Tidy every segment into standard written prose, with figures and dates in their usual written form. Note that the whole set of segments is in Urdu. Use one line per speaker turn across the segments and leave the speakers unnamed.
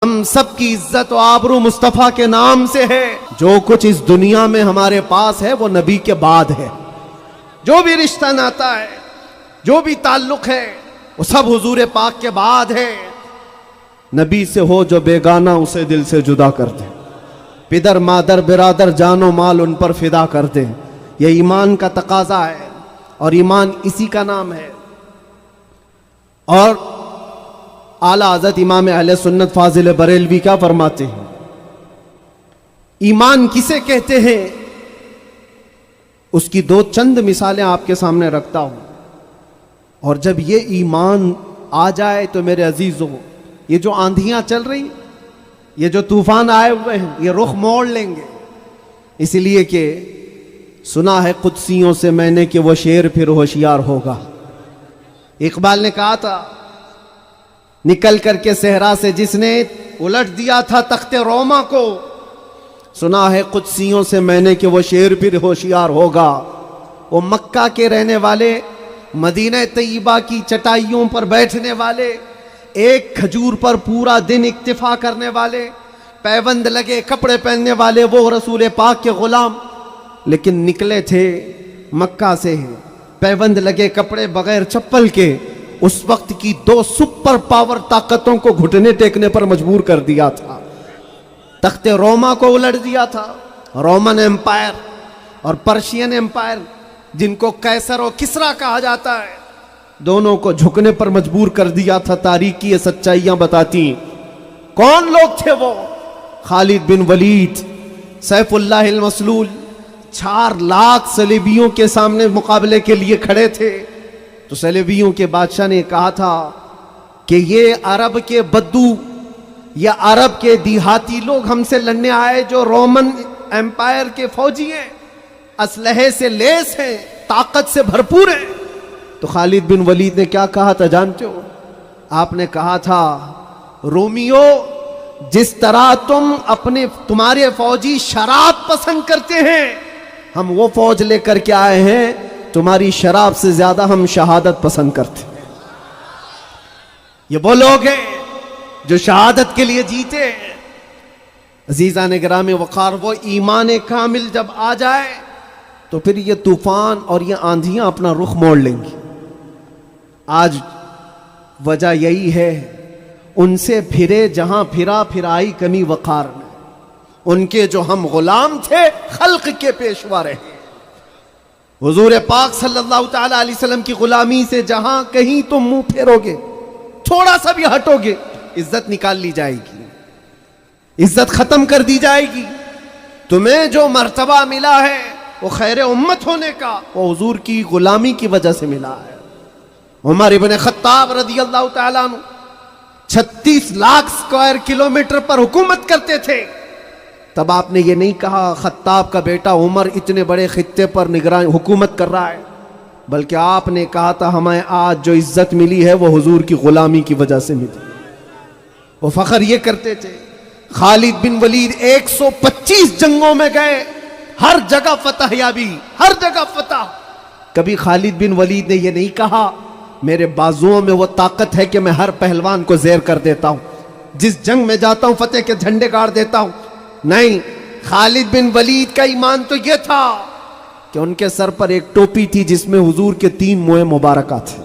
ہم سب کی عزت و آبرو مصطفیٰ کے نام سے ہے۔ جو کچھ اس دنیا میں ہمارے پاس ہے وہ نبی کے بعد ہے۔ جو بھی رشتہ ناتا ہے، جو بھی تعلق ہے، وہ سب حضور پاک کے بعد ہے۔ نبی سے ہو جو بیگانہ اسے دل سے جدا کر دے، پدر مادر برادر جان و مال ان پر فدا کر دے۔ یہ ایمان کا تقاضا ہے اور ایمان اسی کا نام ہے۔ اور اعلیٰ حضرت امام اہل سنت فاضل بریلوی کیا فرماتے ہیں؟ ایمان کسے کہتے ہیں؟ اس کی دو چند مثالیں آپ کے سامنے رکھتا ہوں، اور جب یہ ایمان آ جائے تو میرے عزیزوں، یہ جو آندھیاں چل رہی، یہ جو طوفان آئے ہوئے ہیں، یہ رخ موڑ لیں گے۔ اس لیے کہ سنا ہے قدسیوں سے میں نے کہ وہ شیر پھر ہوشیار ہوگا۔ اقبال نے کہا تھا، نکل کر کے صحرا سے جس نے الٹ دیا تھا تخت روما کو، سنا ہے قدسیوں سے میں نے کہ وہ شیر پھر ہوشیار ہوگا۔ وہ مکہ کے رہنے والے، مدینہ طیبہ کی چٹائیوں پر بیٹھنے والے، ایک کھجور پر پورا دن اکتفا کرنے والے، پیوند لگے کپڑے پہننے والے، وہ رسول پاک کے غلام، لیکن نکلے تھے مکہ سے پیوند لگے کپڑے بغیر چپل کے۔ اس وقت کی دو سپر پاور طاقتوں کو گھٹنے ٹیکنے پر مجبور کر دیا تھا۔ تخت روما کو الٹ دیا تھا، رومن ایمپائر، اور پرشین ایمپائر جن کو قیصر و کسریٰ کہا جاتا ہے، دونوں کو جھکنے پر مجبور کر دیا تھا۔ تاریخ کی یہ سچائیاں بتاتی ہیں۔ کون لوگ تھے وہ؟ خالد بن ولید، سیف اللہ المسلول، 4 لاکھ صلیبیوں کے سامنے مقابلے کے لیے کھڑے تھے۔ تو صلیبیوں کے بادشاہ نے کہا تھا کہ یہ عرب کے بدو یا عرب کے دیہاتی لوگ ہم سے لڑنے آئے، جو رومن ایمپائر کے فوجی ہیں، اسلحے سے لیس ہیں، طاقت سے بھرپور ہیں۔ تو خالد بن ولید نے کیا کہا تھا جانتے ہو؟ آپ نے کہا تھا، رومیو، جس طرح تمہارے فوجی شراب پسند کرتے ہیں، ہم وہ فوج لے کر کے آئے ہیں، تمہاری شراب سے زیادہ ہم شہادت پسند کرتے ہیں۔ یہ وہ لوگ ہیں جو شہادت کے لیے جیتے ہیں۔ عزیزان گرامی وقار، وہ ایمان کامل جب آ جائے تو پھر یہ طوفان اور یہ آندھیاں اپنا رخ موڑ لیں گی۔ آج وجہ یہی ہے، ان سے پھرے جہاں پھرا پھرائی کمی وقار میں، ان کے جو ہم غلام تھے خلق کے پیشوا رہے۔ حضور پاک صلی اللہ تعالی علیہ وسلم کی غلامی سے جہاں کہیں تم منہ پھیرو گے، تھوڑا سا بھی ہٹو گے، عزت نکال لی جائے گی، عزت ختم کر دی جائے گی۔ تمہیں جو مرتبہ ملا ہے وہ خیر امت ہونے کا، وہ حضور کی غلامی کی وجہ سے ملا ہے۔ عمر ابن خطاب رضی اللہ تعالیٰ عنہ 36 لاکھ اسکوائر کلومیٹر پر حکومت کرتے تھے۔ تب آپ نے یہ نہیں کہا خطاب کا بیٹا عمر اتنے بڑے خطے پر نگران حکومت کر رہا ہے، بلکہ آپ نے کہا تھا ہمیں آج جو عزت ملی ہے وہ حضور کی غلامی کی وجہ سے ملی۔ وہ فخر یہ کرتے تھے۔ خالد بن ولید 125 جنگوں میں گئے، ہر جگہ فتح یابی، ہر جگہ فتح۔ کبھی خالد بن ولید نے یہ نہیں کہا میرے بازوؤں میں وہ طاقت ہے کہ میں ہر پہلوان کو زیر کر دیتا ہوں، جس جنگ میں جاتا ہوں فتح کے جھنڈے گاڑ دیتا ہوں۔ نہیں، خالد بن ولید کا ایمان تو یہ تھا کہ ان کے سر پر ایک ٹوپی تھی جس میں حضور کے 3 موئے مبارکہ تھے۔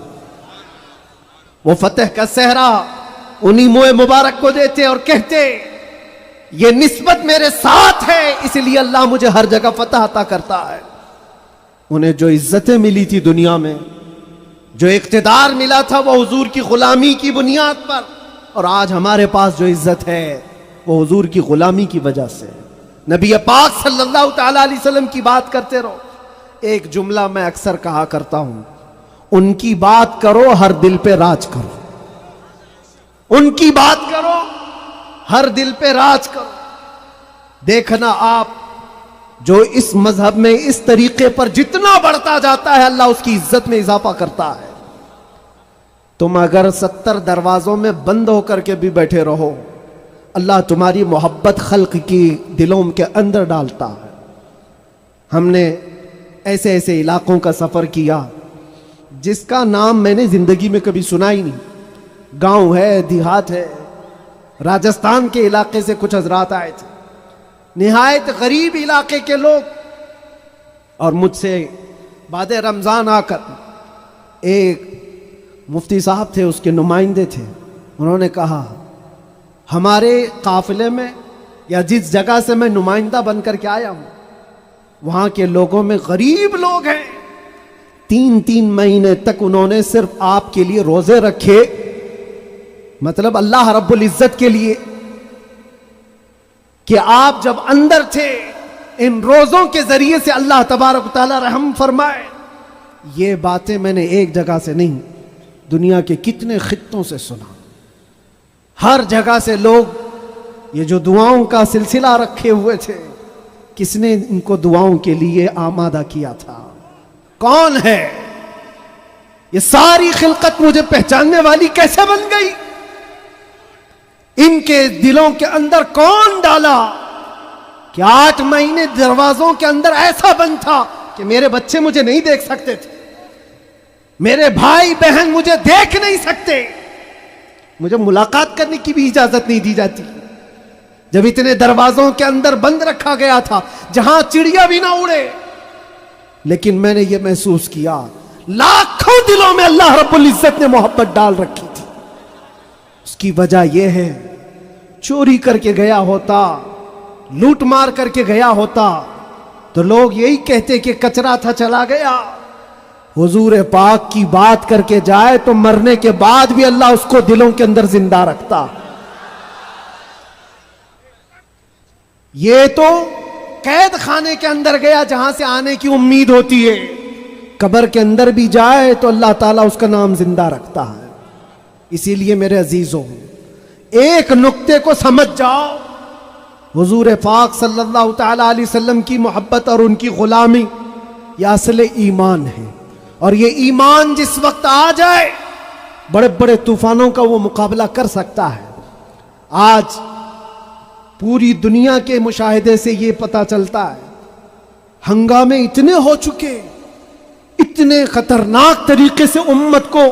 وہ فتح کا صحرا انہی موئے مبارک کو دیتے اور کہتے، یہ نسبت میرے ساتھ ہے، اس لیے اللہ مجھے ہر جگہ فتح عطا کرتا ہے۔ انہیں جو عزتیں ملی تھی دنیا میں، جو اقتدار ملا تھا، وہ حضور کی غلامی کی بنیاد پر، اور آج ہمارے پاس جو عزت ہے وہ حضور کی غلامی کی وجہ سے۔ نبی پاک صلی اللہ تعالی علیہ وسلم کی بات کرتے رہو۔ ایک جملہ میں اکثر کہا کرتا ہوں، ان کی بات کرو ہر دل پہ راج کرو، ان کی بات کرو ہر دل پہ راج کرو۔ دیکھنا آپ جو اس مذہب میں اس طریقے پر جتنا بڑھتا جاتا ہے، اللہ اس کی عزت میں اضافہ کرتا ہے۔ تم اگر 70 دروازوں میں بند ہو کر کے بھی بیٹھے رہو، اللہ تمہاری محبت خلق کی دلوں کے اندر ڈالتا ہے۔ ہم نے ایسے ایسے علاقوں کا سفر کیا جس کا نام میں نے زندگی میں کبھی سنا ہی نہیں، گاؤں ہے، دیہات ہے، راجستھان کے علاقے سے کچھ حضرات آئے تھے، نہایت غریب علاقے کے لوگ، اور مجھ سے بعد رمضان آ کر ایک مفتی صاحب تھے، اس کے نمائندے تھے، انہوں نے کہا ہمارے قافلے میں یا جس جگہ سے میں نمائندہ بن کر کے آیا ہوں وہاں کے لوگوں میں غریب لوگ ہیں، 3 مہینے تک انہوں نے صرف آپ کے لیے روزے رکھے، مطلب اللہ رب العزت کے لیے کہ آپ جب اندر تھے ان روزوں کے ذریعے سے اللہ تبارک و تعالی رحم فرمائے۔ یہ باتیں میں نے ایک جگہ سے نہیں، دنیا کے کتنے خطوں سے سنا، ہر جگہ سے لوگ یہ جو دعاؤں کا سلسلہ رکھے ہوئے تھے، کس نے ان کو دعاؤں کے لیے آمادہ کیا تھا؟ کون ہے؟ یہ ساری خلقت مجھے پہچاننے والی کیسے بن گئی؟ ان کے دلوں کے اندر کون ڈالا کہ 8 مہینے دروازوں کے اندر ایسا بند تھا کہ میرے بچے مجھے نہیں دیکھ سکتے تھے، میرے بھائی بہن مجھے دیکھ نہیں سکتے، مجھے ملاقات کرنے کی بھی اجازت نہیں دی جاتی، جب اتنے دروازوں کے اندر بند رکھا گیا تھا جہاں چڑیا بھی نہ اڑے۔ لیکن میں نے یہ محسوس کیا لاکھوں دلوں میں اللہ رب العزت نے محبت ڈال رکھی تھی۔ اس کی وجہ یہ ہے چوری کر کے گیا ہوتا، لوٹ مار کر کے گیا ہوتا تو لوگ یہی کہتے کہ کچرا تھا چلا گیا۔ حضور پاک کی بات کر کے جائے تو مرنے کے بعد بھی اللہ اس کو دلوں کے اندر زندہ رکھتا۔ یہ تو قید خانے کے اندر گیا جہاں سے آنے کی امید ہوتی ہے، قبر کے اندر بھی جائے تو اللہ تعالیٰ اس کا نام زندہ رکھتا ہے۔ اسی لیے میرے عزیزوں ایک نقطے کو سمجھ جاؤ، حضور پاک صلی اللہ تعالیٰ علیہ وسلم کی محبت اور ان کی غلامی یہ اصل ایمان ہے، اور یہ ایمان جس وقت آ جائے بڑے بڑے طوفانوں کا وہ مقابلہ کر سکتا ہے۔ آج پوری دنیا کے مشاہدے سے یہ پتہ چلتا ہے ہنگامے اتنے ہو چکے، اتنے خطرناک طریقے سے امت کو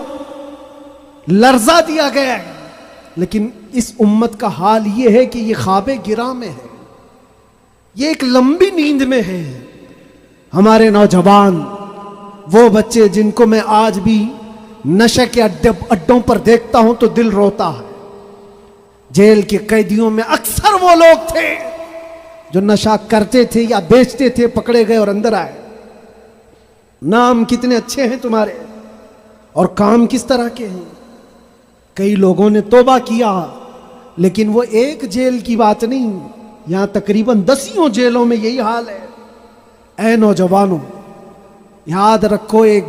لرزا دیا گیا ہے، لیکن اس امت کا حال یہ ہے کہ یہ خواب گراں میں ہے، یہ ایک لمبی نیند میں ہے۔ ہمارے نوجوان، وہ بچے جن کو میں آج بھی نشے کے اڈوں پر دیکھتا ہوں تو دل روتا ہے۔ جیل کے قیدیوں میں اکثر وہ لوگ تھے جو نشہ کرتے تھے یا بیچتے تھے، پکڑے گئے اور اندر آئے۔ نام کتنے اچھے ہیں تمہارے اور کام کس طرح کے ہیں۔ کئی لوگوں نے توبہ کیا، لیکن وہ ایک جیل کی بات نہیں، یہاں تقریباً 10 جیلوں میں یہی حال ہے۔ اے نوجوانوں، یاد رکھو ایک